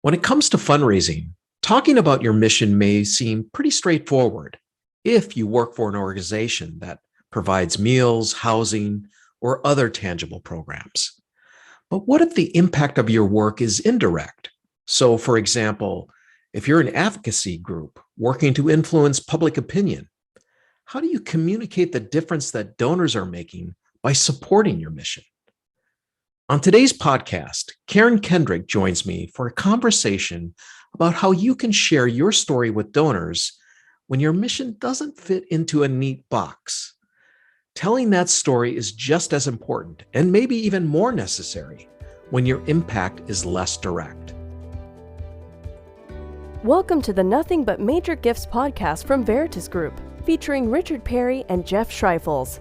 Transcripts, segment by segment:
When it comes to fundraising, talking about your mission may seem pretty straightforward if you work for an organization that provides meals, housing, or other tangible programs. But what if the impact of your work is indirect? So, for example, if you're an advocacy group working to influence public opinion, how do you communicate the difference that donors are making by supporting your mission? On today's podcast, Karen Kendrick joins me for a conversation about how you can share your story with donors when your mission doesn't fit into a neat box. Telling that story is just as important and maybe even more necessary when your impact is less direct. Welcome to the Nothing But Major Gifts podcast from Veritus Group, featuring Richard Perry and Jeff Schreifels.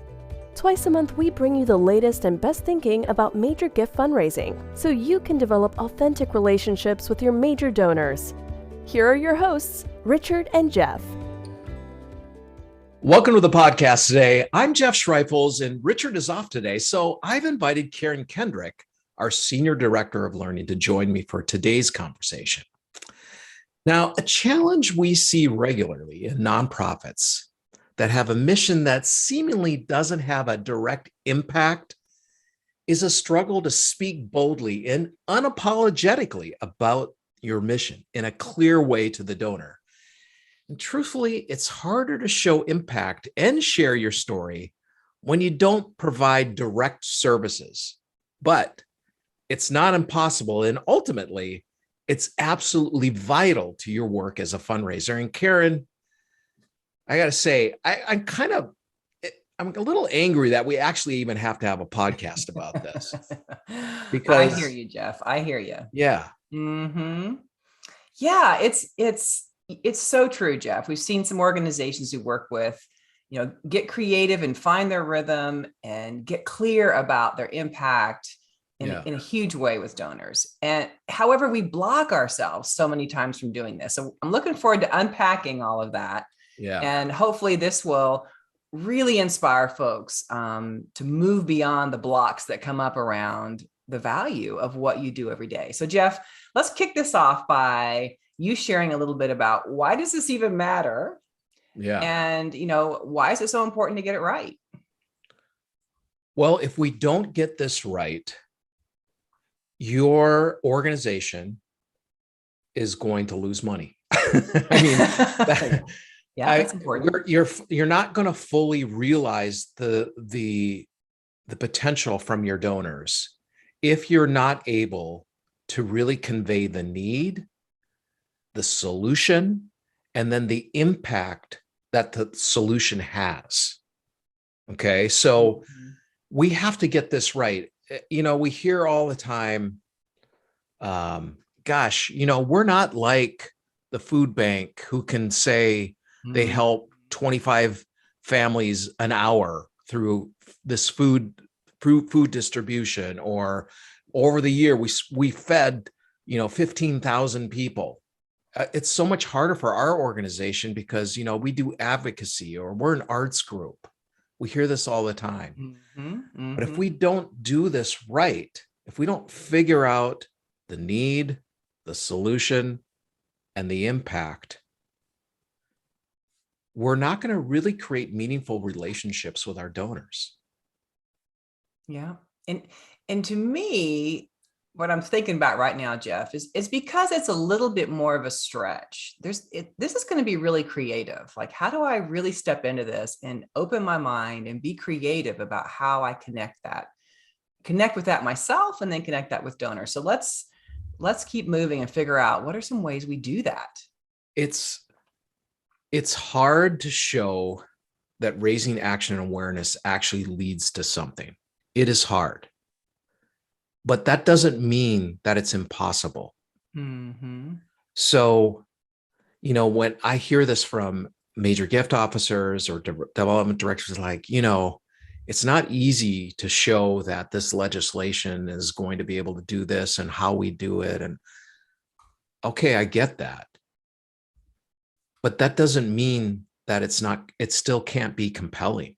Twice a month, we bring you the latest and best thinking about major gift fundraising so you can develop authentic relationships with your major donors. Here are your hosts, Richard and Jeff. Welcome to the podcast today. I'm Jeff Schreifels and Richard is off today, so I've invited Karen Kendrick, our Senior Director of Learning, to join me for today's conversation. Now, a challenge we see regularly in nonprofits that have a mission that seemingly doesn't have a direct impact is a struggle to speak boldly and unapologetically about your mission in a clear way to the donor. And truthfully, it's harder to show impact and share your story when you don't provide direct services. But it's not impossible, and ultimately, it's absolutely vital to your work as a fundraiser. And Karen, I got to say, I'm a little angry that we actually even have to have a podcast about this. Because I hear you, Jeff. I hear you. Yeah. Mm-hmm. Yeah, it's so true, Jeff. We've seen some organizations we work with, get creative and find their rhythm and get clear about their impact in a huge way with donors. And however, we block ourselves so many times from doing this. So I'm looking forward to unpacking all of that. Yeah. And hopefully this will really inspire folks to move beyond the blocks that come up around the value of what you do every day. So Jeff, let's kick this off by you sharing a little bit about why does this even matter? Yeah. And, why is it so important to get it right? Well, if we don't get this right, your organization is going to lose money. I mean, that's important. You're not going to fully realize the potential from your donors if you're not able to really convey the need, the solution, and then the impact that the solution has. Okay, so we have to get this right. We hear all the time, we're not like the food bank who can say they help 25 families an hour through this food distribution, or over the year we fed 15,000 people. It's so much harder for our organization because we do advocacy, or we're an arts group. We hear this all the time. But if we don't do this right, if we don't figure out the need, the solution, and the impact, we're not going to really create meaningful relationships with our donors. Yeah. And to me, what I'm thinking about right now, Jeff, is because it's a little bit more of a stretch. This is going to be really creative. Like, how do I really step into this and open my mind and be creative about how I connect with that myself, and then connect that with donors. So let's keep moving and figure out what are some ways we do that. It's hard to show that raising action and awareness actually leads to something. It is hard. But that doesn't mean that it's impossible. So, when I hear this from major gift officers or development directors, like, it's not easy to show that this legislation is going to be able to do this and how we do it. And okay, I get that. But that doesn't mean that it still can't be compelling.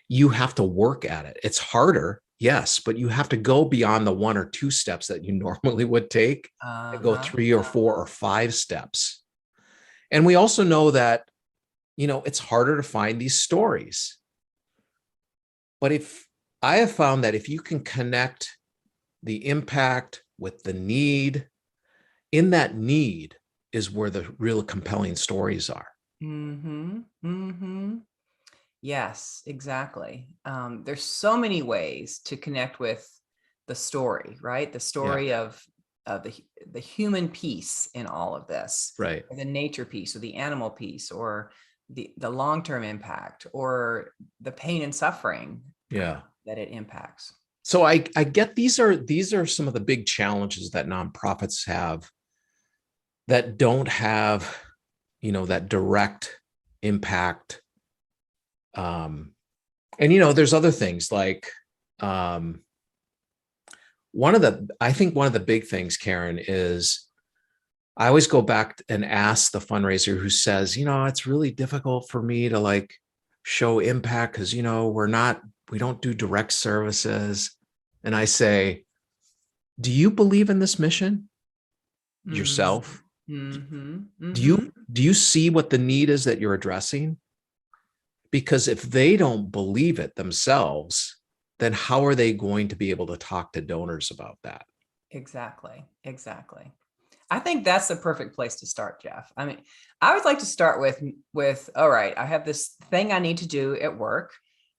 You have to work at it. It's harder. Yes, but you have to go beyond the 1 or 2 steps that you normally would take and go 3 or 4 or 5 steps. And we also know that, it's harder to find these stories. But if I have found that if you can connect the impact with the need, in that need is where the real compelling stories are. Mm-hmm. Mm-hmm. Yes, exactly. There's so many ways to connect with the story, right? The story of the human piece in all of this, Right. or the nature piece, or the animal piece, or the long-term impact, or the pain and suffering Yeah. that it impacts. So I get these are some of the big challenges that nonprofits have that don't have, that direct impact. And there's other things like I think one of the big things, Karen, is I always go back and ask the fundraiser who says, it's really difficult for me to like show impact because, we don't do direct services. And I say, do you believe in this mission yourself? Mm-hmm. Do you see what the need is that you're addressing? Because if they don't believe it themselves, then how are they going to be able to talk to donors about that? Exactly. Exactly. I think that's the perfect place to start, Jeff. I mean, I would like to start with, all right, I have this thing I need to do at work.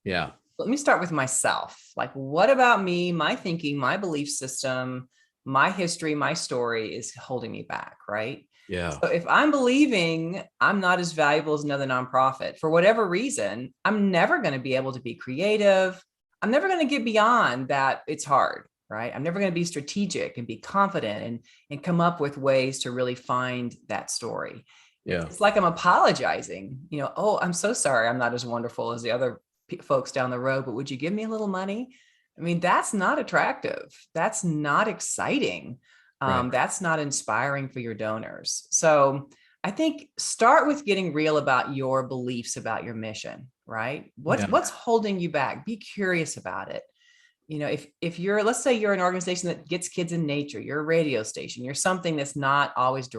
Yeah. Let me start with myself. Like, what about me, my thinking, my belief system, my history, my story is holding me back, right? Yeah. So if I'm believing I'm not as valuable as another nonprofit for whatever reason, I'm never going to be able to be creative. I'm never going to get beyond that. It's hard, right? I'm never going to be strategic and be confident and come up with ways to really find that story. Yeah. It's like I'm apologizing, oh, I'm so sorry I'm not as wonderful as the other folks down the road, but would you give me a little money? I mean, that's not attractive. That's not exciting. Right. That's not inspiring for your donors. So I think start with getting real about your beliefs about your mission, right? What's holding you back? Be curious about it. If you're, let's say you're an organization that gets kids in nature, you're a radio station, you're something that's not always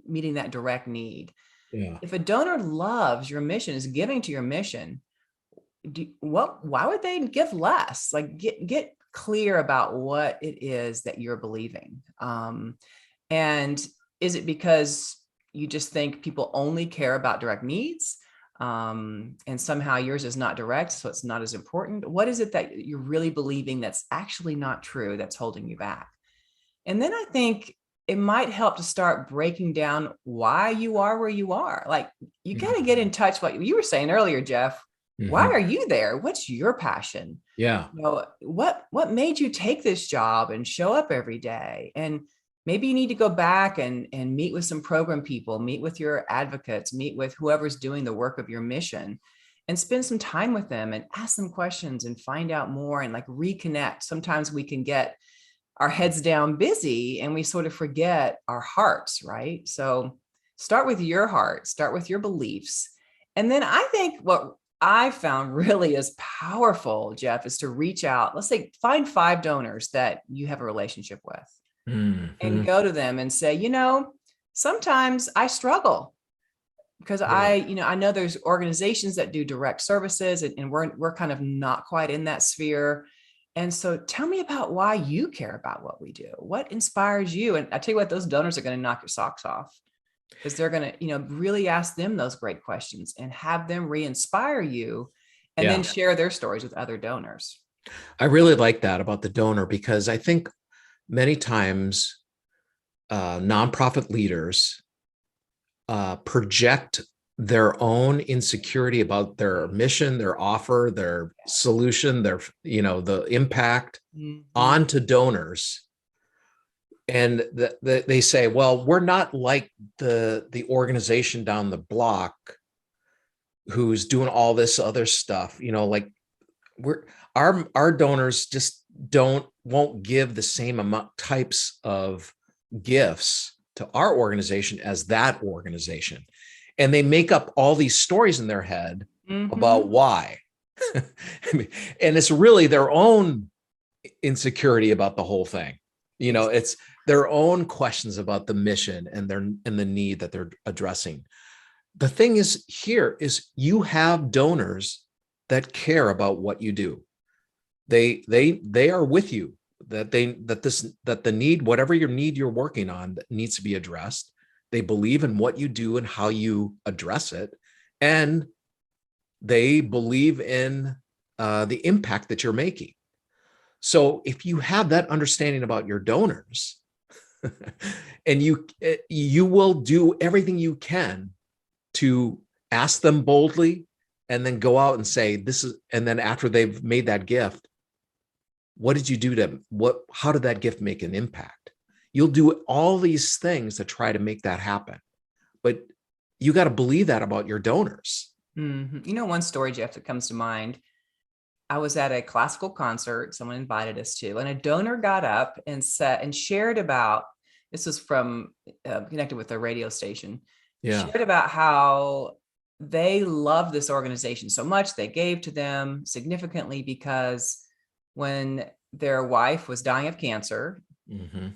meeting that direct need. Yeah. If a donor loves your mission, is giving to your mission, why would they give less? Like get clear about what it is that you're believing. And is it because you just think people only care about direct needs? And somehow yours is not direct, so it's not as important. What is it that you're really believing that's actually not true, that's holding you back? And then I think it might help to start breaking down why you are where you are. Like you got to get in touch. What you were saying earlier, Jeff, why are you there? What's your passion? Yeah. What made you take this job and show up every day? And maybe you need to go back and meet with some program people, meet with your advocates, meet with whoever's doing the work of your mission, and spend some time with them and ask them questions and find out more and like reconnect. Sometimes we can get our heads down busy and we sort of forget our hearts, right? So start with your heart, start with your beliefs. And then I think what I found really is powerful, Jeff, is to reach out. Let's say find 5 donors that you have a relationship with and go to them and say, sometimes I struggle because I know there's organizations that do direct services and we're kind of not quite in that sphere. And so tell me about why you care about what we do. What inspires you? And I tell you what, those donors are going to knock your socks off. Because they're going to, really ask them those great questions and have them re-inspire you and then share their stories with other donors. I really like that about the donor because I think many times nonprofit leaders project their own insecurity about their mission, their offer, their solution, the impact onto donors. And they say, well, we're not like the organization down the block who's doing all this other stuff, like our donors just won't give the same amount types of gifts to our organization as that organization. And they make up all these stories in their head about why. And it's really their own insecurity about the whole thing. It's their own questions about the mission and the need that they're addressing. The thing is here is you have donors that care about what you do. They are with you, that the need, whatever your need you're working on, that needs to be addressed. They believe in what you do and how you address it. And they believe in the impact that you're making. So if you have that understanding about your donors, and you will do everything you can to ask them boldly, and then go out and say, this is, and then after they've made that gift, what did you do how did that gift make an impact? You'll do all these things to try to make that happen. But you got to believe that about your donors. Mm-hmm. One story, Jeff, that comes to mind. I was at a classical concert someone invited us to, and a donor got up and shared about, this was from connected with a radio station, shared about how they loved this organization so much. They gave to them significantly because when their wife was dying of cancer,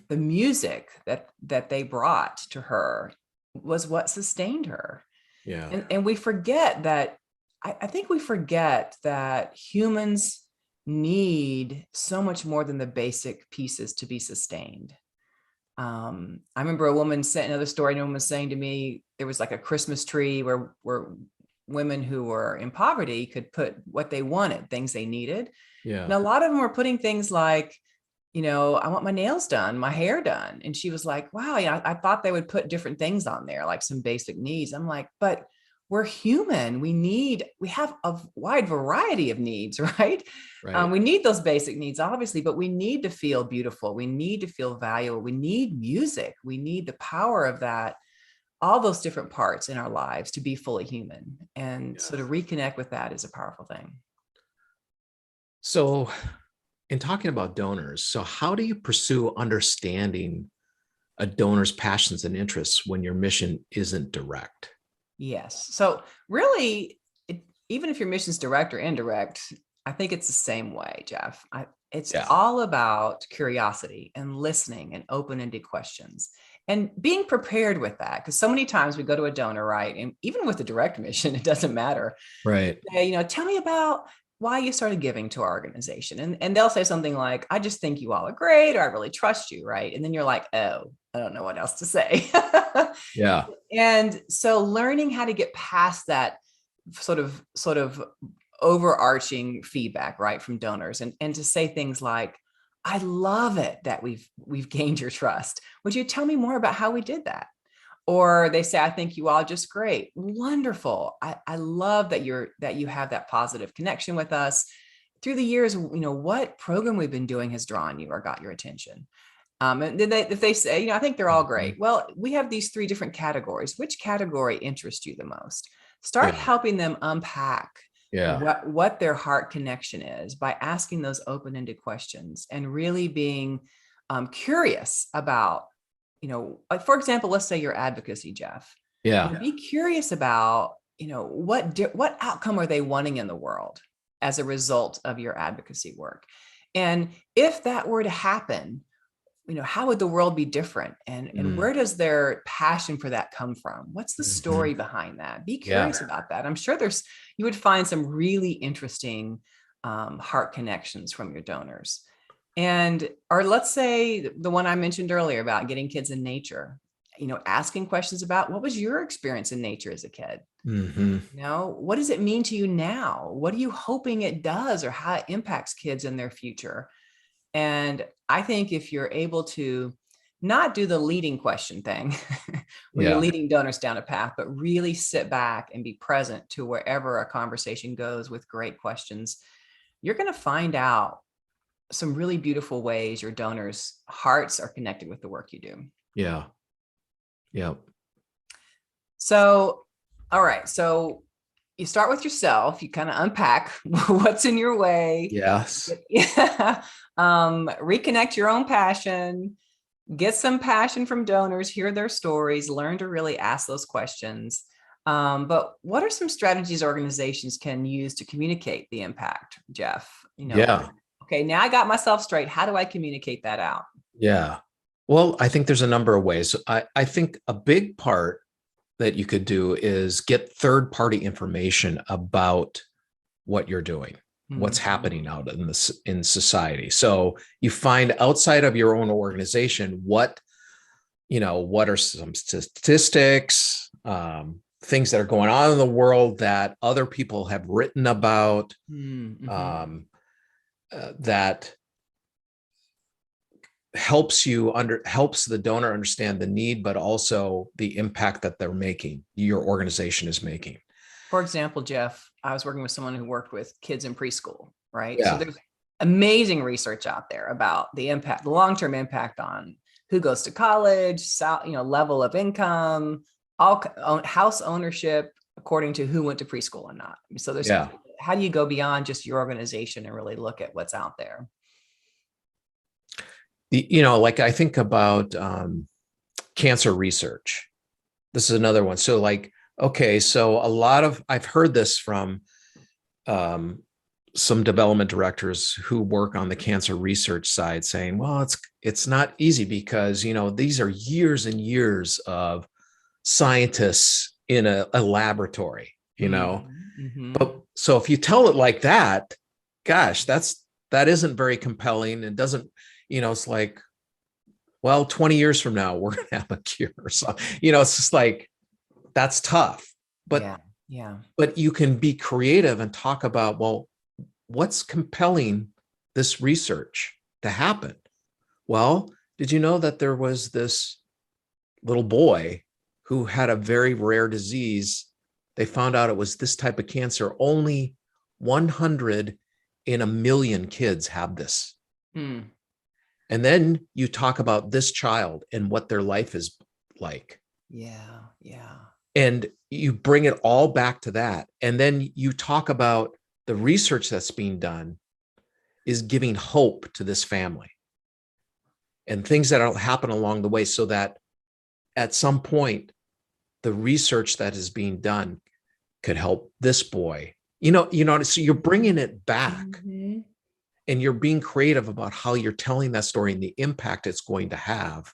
the music that they brought to her was what sustained her. Yeah. And we forget that, I think we forget that humans need so much more than the basic pieces to be sustained. I remember a woman said, another story, a woman was saying to me, there was like a Christmas tree where women who were in poverty could put what they wanted, things they needed. Yeah. And a lot of them were putting things like, I want my nails done, my hair done. And she was like, wow, I thought they would put different things on there, like some basic needs. I'm like, but we're human. We have a wide variety of needs, right? We need those basic needs, obviously, but we need to feel beautiful. We need to feel valuable. We need music. We need the power of that, all those different parts in our lives to be fully human. And so to reconnect with that is a powerful thing. So in talking about donors, so how do you pursue understanding a donor's passions and interests when your mission isn't direct? Yes. So really, even if your mission's direct or indirect, I think it's the same way, Jeff. It's all about curiosity and listening and open-ended questions and being prepared with that. Because so many times we go to a donor, right? And even with the direct mission, it doesn't matter. Right. Tell me about why you started giving to our organization. And they'll say something like, I just think you all are great, or I really trust you, right? And then you're like, oh, I don't know what else to say. Yeah. And so learning how to get past that sort of overarching feedback, right, from donors, and to say things like, I love it that we've gained your trust. Would you tell me more about how we did that? Or they say, I think you all just great. Wonderful. I love that you have that positive connection with us. Through the years, what program we've been doing has drawn you or got your attention. And then if they say, I think they're all great. Well, we have these 3 different categories. Which category interests you the most? Start helping them unpack what their heart connection is by asking those open-ended questions and really being curious about, like, for example, let's say your advocacy, Jeff. Yeah. Be curious about, what outcome are they wanting in the world as a result of your advocacy work? And if that were to happen, how would the world be different? And where does their passion for that come from? What's the story behind that? Be curious about that. I'm sure you would find some really interesting heart connections from your donors. Or let's say the one I mentioned earlier about getting kids in nature, asking questions about what was your experience in nature as a kid? What does it mean to you now? What are you hoping it does or how it impacts kids in their future? And I think if you're able to not do the leading question thing, where you're leading donors down a path, but really sit back and be present to wherever a conversation goes with great questions, you're going to find out some really beautiful ways your donors' hearts are connected with the work you do. Yeah. Yeah. So, all right. So you start with yourself, you kind of unpack what's in your way. Yes. Reconnect your own passion, get some passion from donors, hear their stories, learn to really ask those questions. But what are some strategies organizations can use to communicate the impact, Jeff? Okay, now I got myself straight. How do I communicate that out? Yeah. Well, I think there's a number of ways. I think a big part that you could do is get third-party information about what you're doing, what's happening out in society. So you find outside of your own organization what are some statistics, things that are going on in the world that other people have written about, that helps the donor understand the need, but also the impact that your organization is making. For example, Jeff, I was working with someone who worked with kids in preschool, right? Yeah. So there's amazing research out there about the impact, the long-term impact on who goes to college, level of income, house ownership, according to who went to preschool and not. So how do you go beyond just your organization and really look at what's out there? Like I think about cancer research. This is another one. So okay, so I've heard this from some development directors who work on the cancer research side saying, well, it's not easy because, these are years and years of scientists in a laboratory, but so if you tell it like that, gosh, that isn't very compelling. It doesn't, it's like, well, 20 years from now, we're going to have a cure. So, it's just like, that's tough, but but you can be creative and talk about, well, what's compelling this research to happen? Well, did you know that there was this little boy who had a very rare disease? They found out it was this type of cancer. Only 100 in a million kids have this. And then you talk about this child and what their life is like. Yeah. And you bring it all back to that. And then you talk about the research that's being done is giving hope to this family and things that'll happen along the way, so that at some point, the research that is being done could help this boy. So you're bringing it back, and you're being creative about how you're telling that story and the impact it's going to have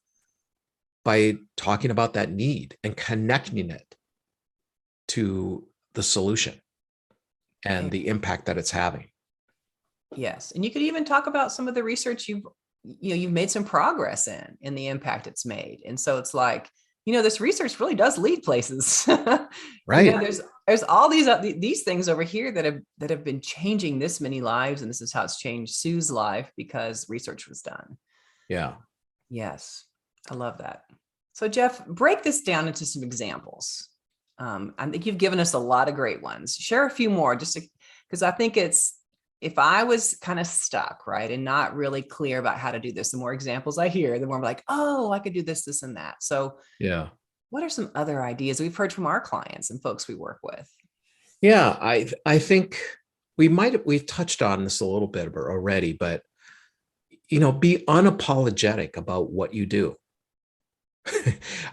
by talking about that need and connecting it to the solution and the impact that it's having. Yes. And you could even talk about some of the research you've made some progress in the impact it's made. And so it's like, this research really does lead places. Right. There's all these things over here that have been changing this many lives. And this is how it's changed Sue's life because research was done. Yeah. Yes. I love that. So Jeff, break this down into some examples. I think you've given us a lot of great ones. Share a few more, just because I think if I was kind of stuck, right, and not really clear about how to do this, the more examples I hear, the more I'm like, oh, I could do this, this, and that. So what are some other ideas we've heard from our clients and folks we work with? Yeah, I think we've touched on this a little bit already, but be unapologetic about what you do.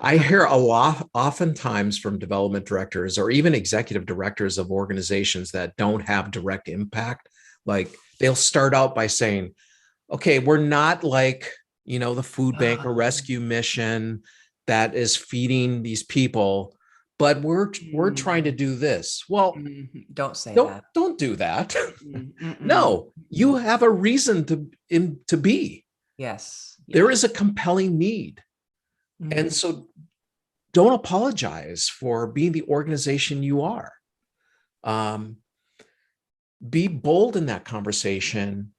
I hear a lot, oftentimes, from development directors or even executive directors of organizations that don't have direct impact. Like they'll start out by saying, okay, we're not like, the food bank or rescue mission that is feeding these people, but we're trying to do this. Well, don't say that. Don't do that. No, you have a reason to be. Yes. There is a compelling need. And so don't apologize for being the organization you are. Be bold in that conversation.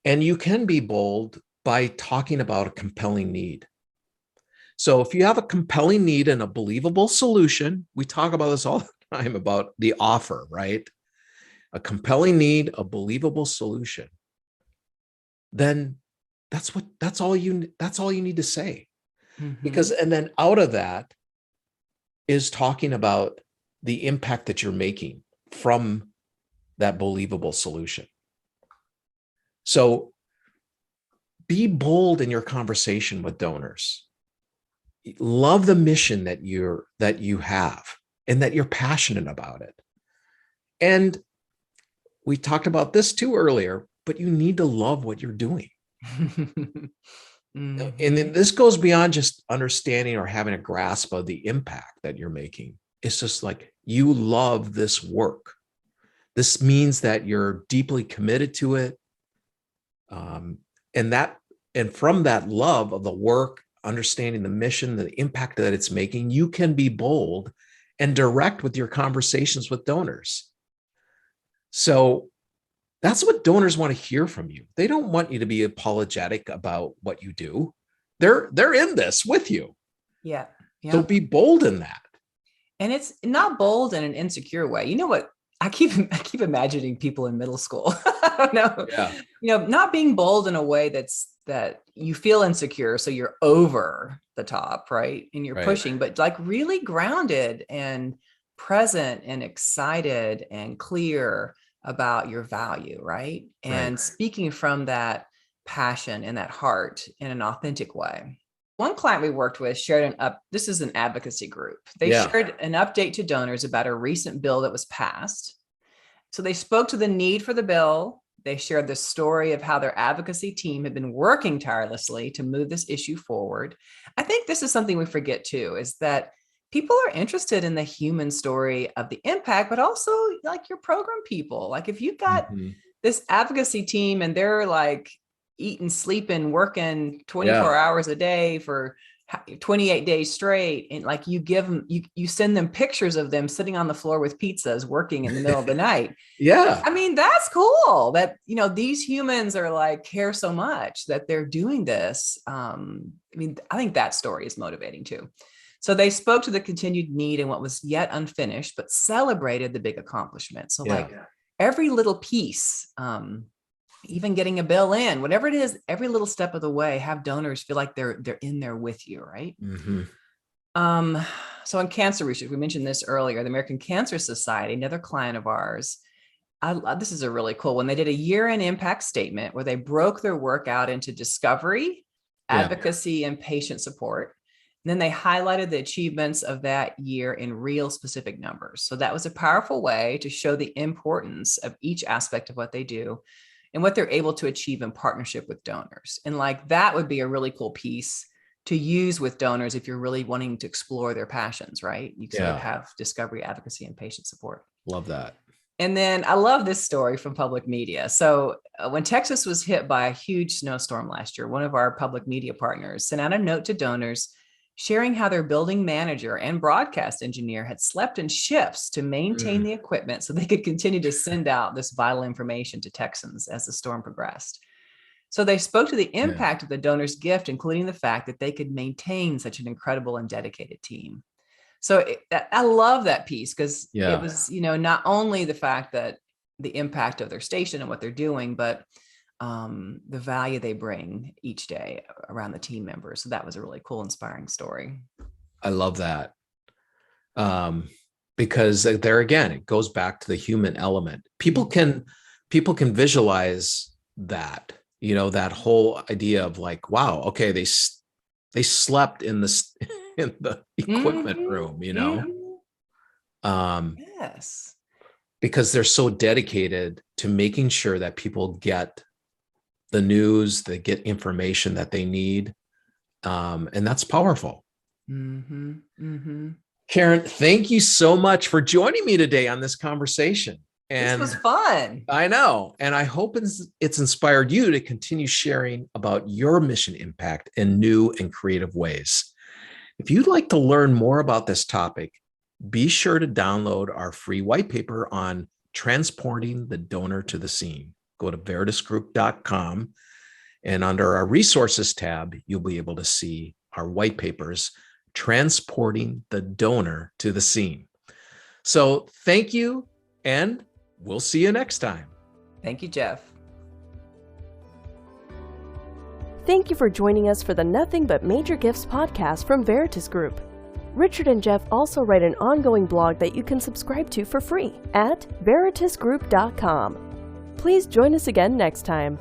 And you can be bold by talking about a compelling need. So if you have a compelling need and a believable solution, we talk about this all the time about the offer, right? A compelling need, a believable solution. Then that's all you need to say. Because, and then out of that is talking about the impact that you're making from that believable solution. So be bold in your conversation with donors. Love the mission that you have and that you're passionate about it. And we talked about this too earlier, but you need to love what you're doing. Mhm. And then this goes beyond just understanding or having a grasp of the impact that you're making. It's just like, you love this work. This means that you're deeply committed to it. And from that love of the work, understanding the mission, the impact that it's making, you can be bold and direct with your conversations with donors. So that's what donors want to hear from you. They don't want you to be apologetic about what you do. They're in this with you. Yeah. Yeah. So be bold in that. And it's not bold in an insecure way. You know what? I keep imagining people in middle school. I don't know. Yeah. Not being bold in a way that you feel insecure, so you're over the top, right? And you're Right. pushing, but like really grounded and present and excited and clear about your value, right? And Right. speaking from that passion and that heart in an authentic way. One client we worked with shared this is an advocacy group. They shared an update to donors about a recent bill that was passed. So they spoke to the need for the bill. They shared the story of how their advocacy team had been working tirelessly to move this issue forward. I think this is something we forget too, is that people are interested in the human story of the impact, but also like your program people. Like if you've got this advocacy team and they're like eating, sleeping, working 24 hours a day for 28 days straight, and like you give them, you send them pictures of them sitting on the floor with pizzas working in the middle of the night. Yeah. I mean, that's cool that, these humans are like, care so much that they're doing this. I think that story is motivating too. So they spoke to the continued need and what was yet unfinished, but celebrated the big accomplishment. So like every little piece, even getting a bill in, whatever it is, every little step of the way, have donors feel like they're in there with you, right? So in cancer research, we mentioned this earlier, the American Cancer Society, another client of ours, this is a really cool one. They did a year-end impact statement where they broke their work out into discovery, advocacy, and patient support. And then they highlighted the achievements of that year in real specific numbers. So that was a powerful way to show the importance of each aspect of what they do and what they're able to achieve in partnership with donors. And like that would be a really cool piece to use with donors if you're really wanting to explore their passions, right? You sort of have discovery, advocacy, and patient support. Love that. And then I love this story from public media. So when Texas was hit by a huge snowstorm last year, one of our public media partners sent out a note to donors sharing how their building manager and broadcast engineer had slept in shifts to maintain the equipment so they could continue to send out this vital information to Texans as the storm progressed. So they spoke to the impact of the donor's gift, including the fact that they could maintain such an incredible and dedicated team. So I love that piece because it was, not only the fact that the impact of their station and what they're doing, but the value they bring each day around the team members. So that was a really cool, inspiring story. I love that. Because there again, it goes back to the human element. People can visualize that, that whole idea of like, wow, okay, they slept in the equipment room, Yes. Because they're so dedicated to making sure that people get the news, they get information that they need. And that's powerful. Karen, thank you so much for joining me today on this conversation. And this was fun. I know. And I hope it's inspired you to continue sharing about your mission impact in new and creative ways. If you'd like to learn more about this topic, be sure to download our free white paper on transporting the donor to the scene. Go to veritusgroup.com, and under our resources tab, you'll be able to see our white papers, Transporting the Donor to the Scene. So thank you, and we'll see you next time. Thank you, Jeff. Thank you for joining us for the Nothing But Major Gifts podcast from Veritus Group. Richard and Jeff also write an ongoing blog that you can subscribe to for free at veritusgroup.com. Please join us again next time.